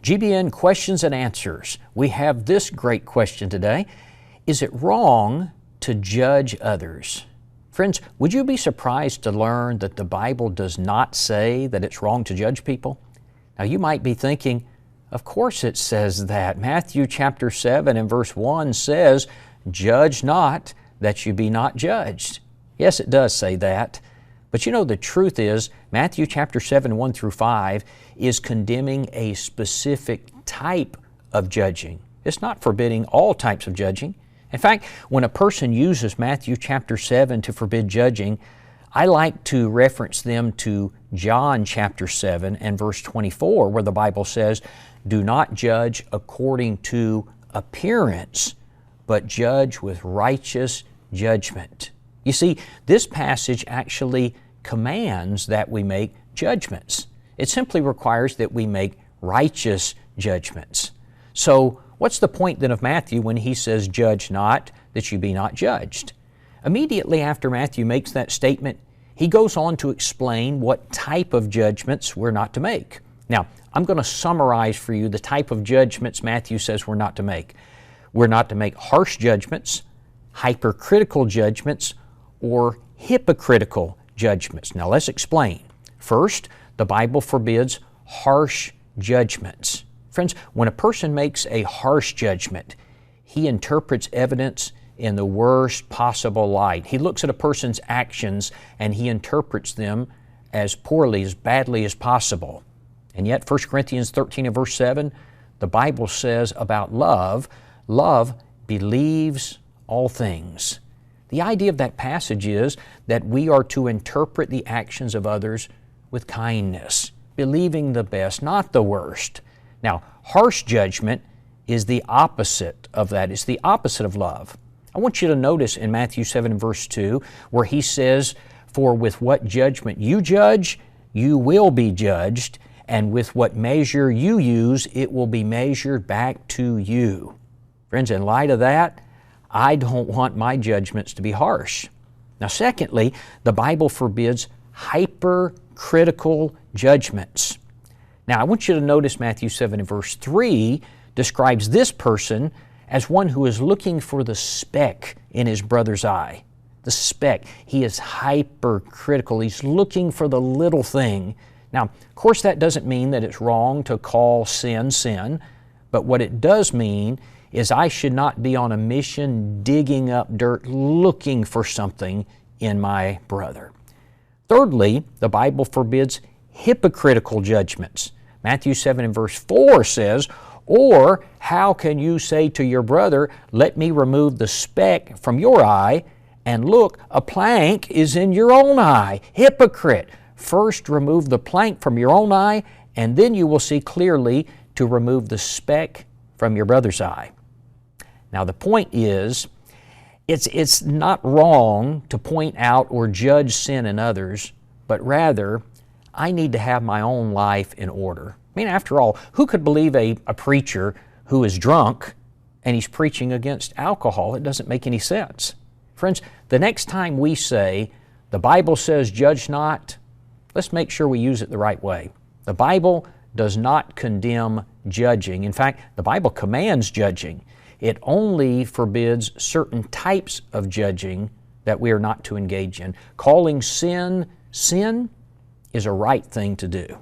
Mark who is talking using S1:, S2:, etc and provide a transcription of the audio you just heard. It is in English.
S1: GBN Questions and Answers. We have this great question today. Is it wrong to judge others? Friends, would you be surprised to learn that the Bible does not say that it's wrong to judge people? Now you might be thinking, of course it says that. Matthew chapter 7 and verse 1 says, "Judge not, that you be not judged." Yes, it does say that. But you know, the truth is, Matthew chapter 7, 1 through 5 is condemning a specific type of judging. It's not forbidding all types of judging. In fact, when a person uses Matthew chapter 7 to forbid judging, I like to reference them to John chapter 7 and verse 24, where the Bible says, "Do not judge according to appearance, but judge with righteous judgment." You see, this passage actually commands that we make judgments. It simply requires that we make righteous judgments. So, what's the point then of Matthew when he says, "Judge not, that you be not judged"? Immediately after Matthew makes that statement, he goes on to explain what type of judgments we're not to make. Now, I'm going to summarize for you the type of judgments Matthew says we're not to make. We're not to make harsh judgments, hypercritical judgments, or hypocritical judgments. Now let's explain. First, the Bible forbids harsh judgments. Friends, when a person makes a harsh judgment, he interprets evidence in the worst possible light. He looks at a person's actions and he interprets them as poorly, as badly as possible. And yet 1 Corinthians 13 and verse 7, the Bible says about love, love believes all things. The idea of that passage is that we are to interpret the actions of others with kindness, believing the best, not the worst. Now, harsh judgment is the opposite of that. It's the opposite of love. I want you to notice in Matthew 7 verse 2 where he says, "For with what judgment you judge, you will be judged, and with what measure you use, it will be measured back to you." Friends, in light of that, I don't want my judgments to be harsh. Now, secondly, the Bible forbids hypercritical judgments. Now, I want you to notice Matthew 7 and verse 3 describes this person as one who is looking for the speck in his brother's eye. The speck. He is hypercritical. He's looking for the little thing. Now, of course, that doesn't mean that it's wrong to call sin, sin, but what it does mean is I should not be on a mission digging up dirt looking for something in my brother. Thirdly, the Bible forbids hypocritical judgments. Matthew 7 and verse 4 says, "Or how can you say to your brother, 'Let me remove the speck from your eye,' and look, a plank is in your own eye? Hypocrite! First remove the plank from your own eye, and then you will see clearly to remove the speck from your brother's eye." Now the point is, it's not wrong to point out or judge sin in others, but rather, I need to have my own life in order. I mean, after all, who could believe a preacher who is drunk and he's preaching against alcohol? It doesn't make any sense. Friends, the next time we say, the Bible says judge not, let's make sure we use it the right way. The Bible does not condemn judging. In fact, the Bible commands judging. It only forbids certain types of judging that we are not to engage in. Calling sin, sin is a right thing to do.